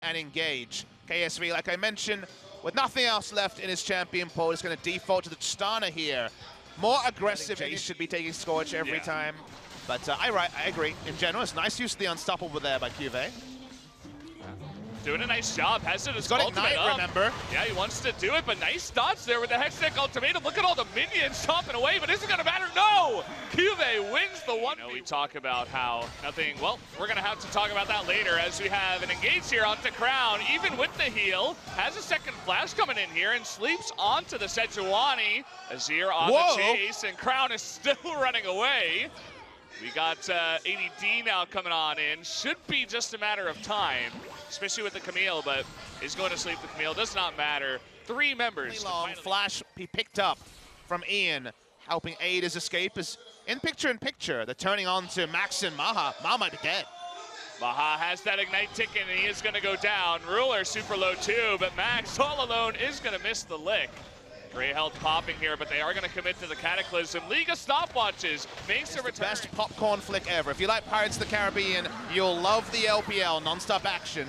and engage. KSV, like I mentioned, with nothing else left in his champion pool, is going to default to the Tristana here. More aggressive. Jace should be taking Scorch every time. But I agree. In general, it's nice use of the Unstoppable there by QV. Doing a nice job. Has it. He's got Ignite, remember? Yeah, he wants to do it, but nice dodge there with the Hextech Ultimatum. Look at all the minions chopping away, but is it going to matter? No! QV wins the one. We talk about how nothing, well, we're going to have to talk about that later as we have an engage here onto Crown, even with the heal. Has a second flash coming in here and sleeps onto the Sejuani. Azir on the chase, and Crown is still running away. We got ADD now coming on in. Should be just a matter of time, especially with the Camille, but he's going to sleep the Camille. Does not matter. 3 members. Long flash he picked up from Ian, helping aid his escape. Is in picture. They're turning on to Max and Maha. Maha might be dead. Maha has that Ignite ticket, and he is going to go down. Ruler super low too, but Max all alone is going to miss the lick. Grey health popping here, but they are going to commit to the Cataclysm. League of Stopwatches makes a return. Best popcorn flick ever. If you like Pirates of the Caribbean, you'll love the LPL, non-stop action.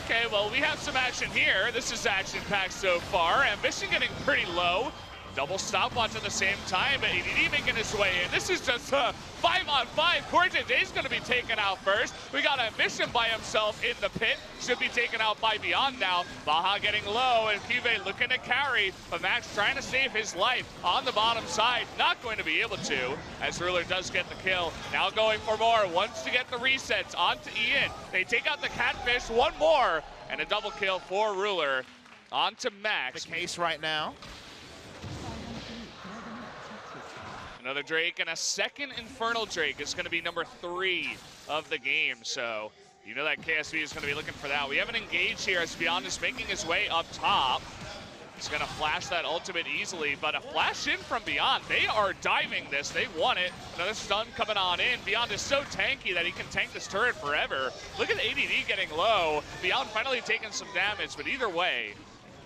Okay, well, we have some action here. This is action-packed so far. Ambition getting pretty low. Double stopwatch at the same time, but ADD making his way in. This is just 5-on-5. CoreJJ's going to be taken out first. We got Ambition by himself in the pit. Should be taken out by Beyond now. Baha getting low, and QV looking to carry, but Max trying to save his life on the bottom side. Not going to be able to, as Ruler does get the kill. Now going for more. Wants to get the resets onto Ian. They take out the Catfish. One more, and a double kill for Ruler. Onto Max. The case right now. Another Drake and a second Infernal Drake is going to be number 3 of the game. So you know that KSV is going to be looking for that. We have an engage here as Beyond is making his way up top. He's going to flash that ultimate easily, but a flash in from Beyond. They are diving this. They want it. Another stun coming on in. Beyond is so tanky that he can tank this turret forever. Look at ADD getting low. Beyond finally taking some damage, but either way,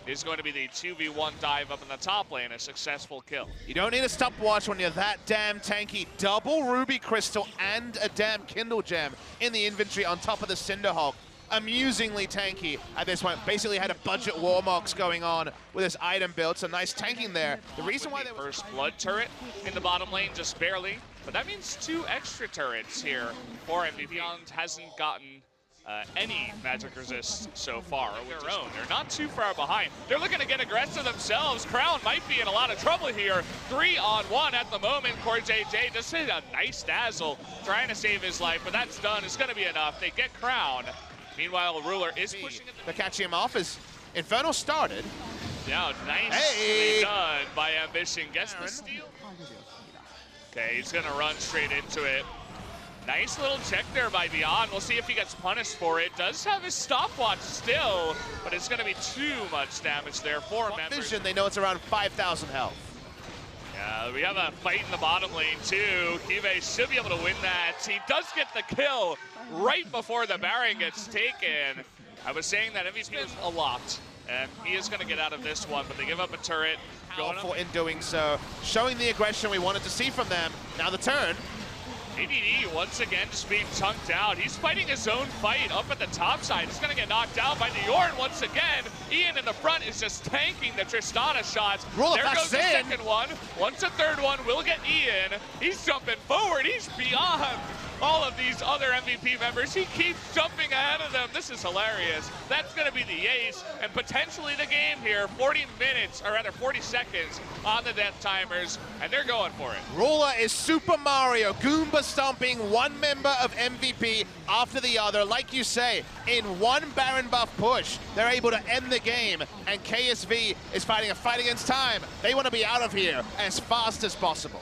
is going to be the 2v1 dive up in the top lane, a successful kill. You don't need a stopwatch when you're that damn tanky. Double Ruby Crystal and a damn Kindle Gem in the inventory on top of the Cinderhawk. Amusingly tanky at this point. Basically had a budget Warmox going on with his item build, so nice tanking there. The reason why they first blood turret in the bottom lane, just barely, but that means 2 extra turrets here for MVP. Beyond hasn't gotten any magic resist so far with their own. They're not too far behind. They're looking to get aggressive themselves. Crown might be in a lot of trouble here. 3-on-1 at the moment. CoreJJ just hit a nice dazzle, trying to save his life, but that's done. It's going to be enough. They get Crown. Meanwhile, Ruler is pushing it. They're catching him off as Infernal started. Yeah, nicely done by Ambition. Gets the steal. Okay, he's going to run straight into it. Nice little check there by Beyond. We'll see if he gets punished for it. Does have his stopwatch still, but it's going to be too much damage there for members. Vision, they know it's around 5,000 health. Yeah, we have a fight in the bottom lane too. QV should be able to win that. He does get the kill right before the Baron gets taken. I was saying that MVP was a lot, and he is going to get out of this one, but they give up a turret. Powerful in doing so, showing the aggression we wanted to see from them. Now the turn. ADD once again just being chunked out. He's fighting his own fight up at the top side. He's going to get knocked out by the Yorn once again. Ian in the front is just tanking the Tristana shots. There goes the second one. Once a third one will get Ian. He's jumping forward. He's beyond all of these other MVP members. He keeps jumping ahead of them. This is hilarious. That's going to be the ace and potentially the game here. 40 minutes, or rather 40 seconds on the death timers, and they're going for it. Ruler is Super Mario, Goomba stomping one member of MVP after the other. Like you say, in one Baron buff push, they're able to end the game, and KSV is fighting a fight against time. They want to be out of here as fast as possible.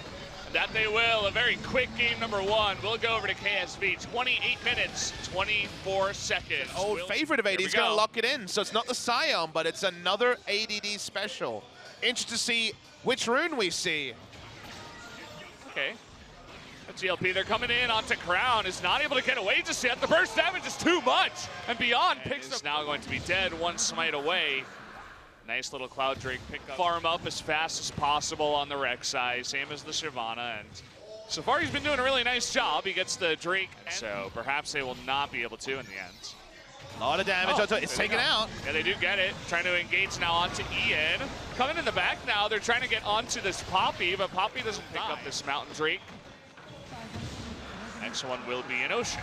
That they will. A very quick game number 1. We'll go over to KSV. 28 minutes, 24 seconds. Old favorite of AD's going to lock it in. So it's not the Scion, but it's another ADD special. Interested to see which rune we see. Okay. The GLP, they're coming in onto Crown. Is not able to get away just yet. The burst damage is too much. And Beyond picks up. Now going to be dead, 1 smite away. Nice little Cloud Drake pick up. Farm up as fast as possible on the Rek'Sai, same as the Shyvana, and so far he's been doing a really nice job. He gets the Drake, so perhaps they will not be able to in the end. A lot of damage onto it. It's taken out. Yeah, they do get it. Trying to engage now onto Ian. Coming in the back now, they're trying to get onto this Poppy, but Poppy doesn't pick up this Mountain Drake. Next one will be an Ocean.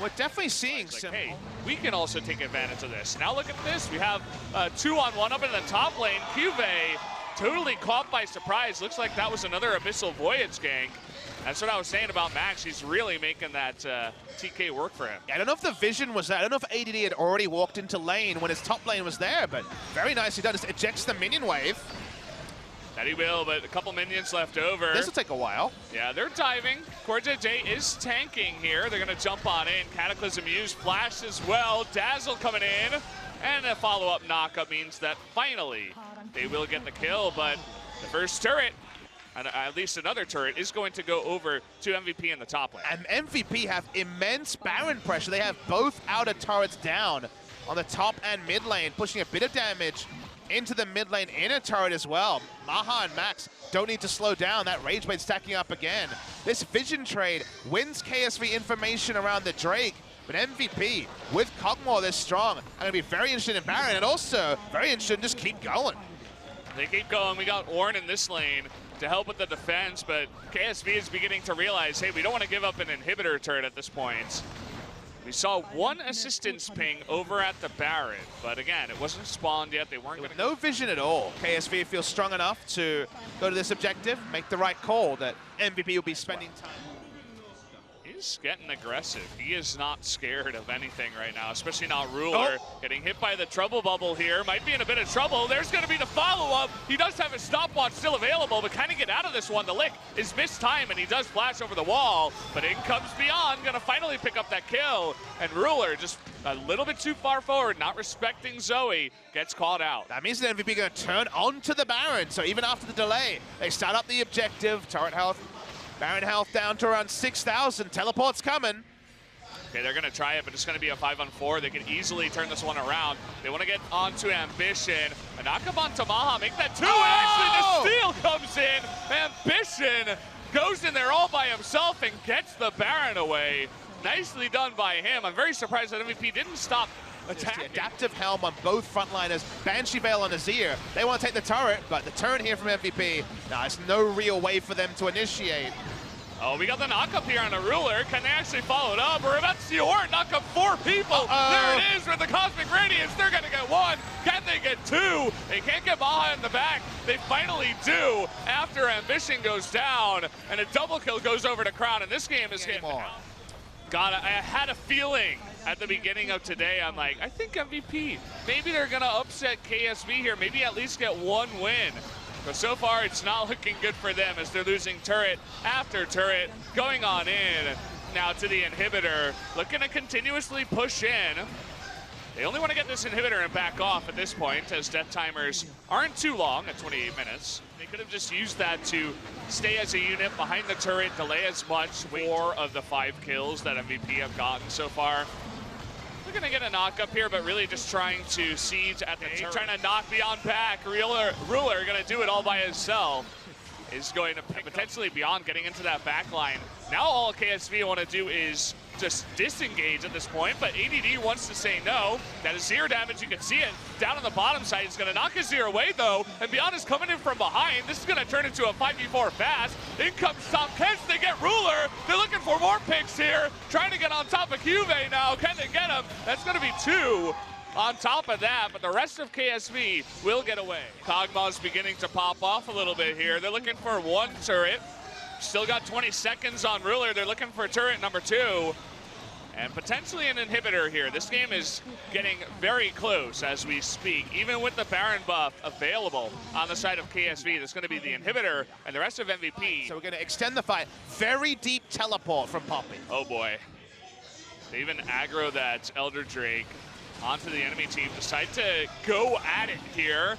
We're definitely seeing some... Hey, we can also take advantage of this. Now look at this. We have 2-on-1 up in the top lane. QV totally caught by surprise. Looks like that was another Abyssal Voyage gank. That's what I was saying about Max. He's really making that TK work for him. I don't know if the vision was there. I don't know if ADD had already walked into lane when his top lane was there, but very nicely done. Just ejects the minion wave. That he will, but a couple minions left over. This will take a while. Yeah, they're diving. CoreJJ is tanking here. They're going to jump on in. Cataclysm used, flash as well. Dazzle coming in. And a follow-up knockup means that finally they will get the kill, but the first turret, and at least another turret, is going to go over to MVP in the top lane. And MVP have immense Baron pressure. They have both outer turrets down on the top and mid lane, pushing a bit of damage into the mid lane inner turret as well. Maha and Max don't need to slow down. That Rage Blade stacking up again. This vision trade wins KSV information around the Drake, but MVP, with Kog'Maw this strong, I'm going to be very interested in Baron, and also very interested in just keep going. They keep going. We got Ornn in this lane to help with the defense, but KSV is beginning to realize, hey, we don't want to give up an inhibitor turret at this point. We saw one assistance ping over at the Baron, but again, it wasn't spawned yet. They weren't going to... No vision at all. KSV feels strong enough to go to this objective, make the right call that MVP will be spending time. He's getting aggressive. He is not scared of anything right now, especially not Ruler. Oh. Getting hit by the trouble bubble here. Might be in a bit of trouble. There's going to be the follow-up. He does have his stopwatch still available, but can he get out of this one? The lick is missed time, and he does flash over the wall, but in comes Beyond, going to finally pick up that kill, and Ruler just a little bit too far forward, not respecting Zoe, gets caught out. That means that MVP going to turn onto the Baron, so even after the delay, they start up the objective. Turret health, Baron health down to around 6,000. Teleport's coming. Okay, they're going to try it, but it's going to be a 5-on-4. They can easily turn this one around. They want to get onto Ambition. A knock-up onto Maha, make that 2, and actually the steal comes in. Ambition goes in there all by himself and gets the Baron away. Nicely done by him. I'm very surprised that MVP didn't stop attacking. The adaptive helm on both frontliners. Banshee Veil on Azir. They want to take the turret, but the turn here from MVP. Now, there's no real way for them to initiate. Oh, we got the knock-up here on a Ruler. Can they actually follow it up? We're about to see Ornn knock up 4 people. There it is with the Cosmic Radiance. They're going to get 1. Can they get 2? They can't get Maha in the back. They finally do after Ambition goes down, and a double kill goes over to Crown, and this game is hitting. God, I had a feeling at the beginning of today. I'm like, I think MVP, maybe they're going to upset KSV here, maybe at least get 1 win. But so far, it's not looking good for them as they're losing turret after turret, going on in now to the inhibitor, looking to continuously push in. They only want to get this inhibitor and back off at this point, as death timers aren't too long at 28 minutes. They could have just used that to stay as a unit behind the turret, delay as much. 4 of the 5 kills that MVP have gotten so far. They're going to get a knock up here, but really just trying to siege at the turret. Trying to knock Beyond back. Ruler going to do it all by himself. Is going to potentially Beyond getting into that back line. Now all KSV want to do is just disengage at this point, but ADD wants to say no. That is Azir damage, you can see it down on the bottom side. He's going to knock Azir away though, and Beyond is coming in from behind. This is going to turn into a 5v4 fast. In comes Top Kents, they get Ruler. They're looking for more picks here, trying to get on top of QV now. Can they get him? That's going to be 2. On top of that, but the rest of KSV will get away. Kog'Maw's beginning to pop off a little bit here. They're looking for 1 turret. Still got 20 seconds on Ruler. They're looking for turret number 2. And potentially an inhibitor here. This game is getting very close as we speak. Even with the Baron buff available on the side of KSV, there's going to be the inhibitor and the rest of MVP. So we're going to extend the fight. Very deep teleport from Poppy. Oh boy. They even aggro that Elder Drake onto the enemy team, decide to go at it here.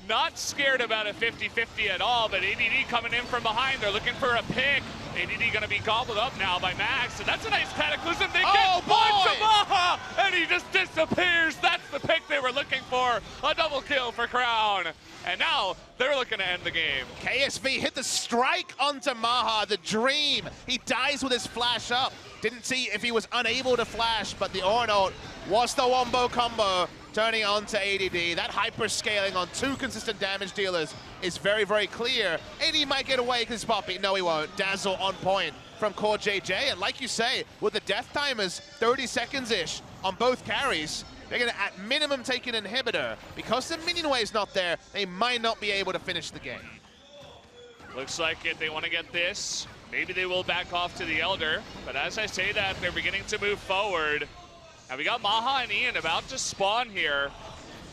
Not scared about a 50-50 at all, but ADD coming in from behind. They're looking for a pick. ADD gonna be gobbled up now by Max, and that's a nice cataclysm. They get one to Maha, and he just disappears. That's the pick they were looking for. A double kill for Crown. And now they're looking to end the game. KSV hit the strike onto Maha, the dream. He dies with his flash up. Didn't see if he was unable to flash, but the Ornn ult was the wombo combo, turning on to ADD. That hyper scaling on 2 consistent damage dealers is very, very clear. AD might get away because Poppy. No, he won't. Dazzle on point from Core JJ. And like you say, with the death timers, 30 seconds-ish on both carries, they're going to, at minimum, take an inhibitor. Because the minion wave's not there, they might not be able to finish the game. Looks like it. They want to get this. Maybe they will back off to the Elder. But as I say that, they're beginning to move forward. And we got Maha and Ian about to spawn here.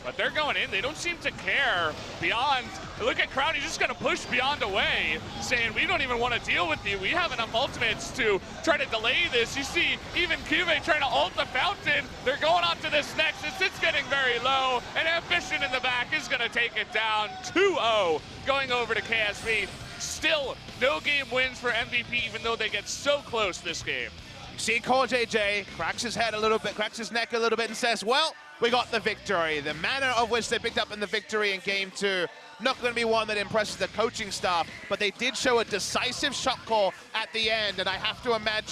But they're going in. They don't seem to care. Beyond, look at Crown. He's just going to push Beyond away, saying, we don't even want to deal with you. We have enough ultimates to try to delay this. You see even Cube trying to ult the Fountain. They're going on to this Nexus. It's getting very low. And Ambition in the back is going to take it down. 2-0 going over to KSV. Still no game wins for MVP, even though they get so close this game. You see Core JJ cracks his head a little bit, cracks his neck a little bit and says, well, we got the victory. The manner of which they picked up in the victory in game 2, not going to be one that impresses the coaching staff, but they did show a decisive shot call at the end, and I have to imagine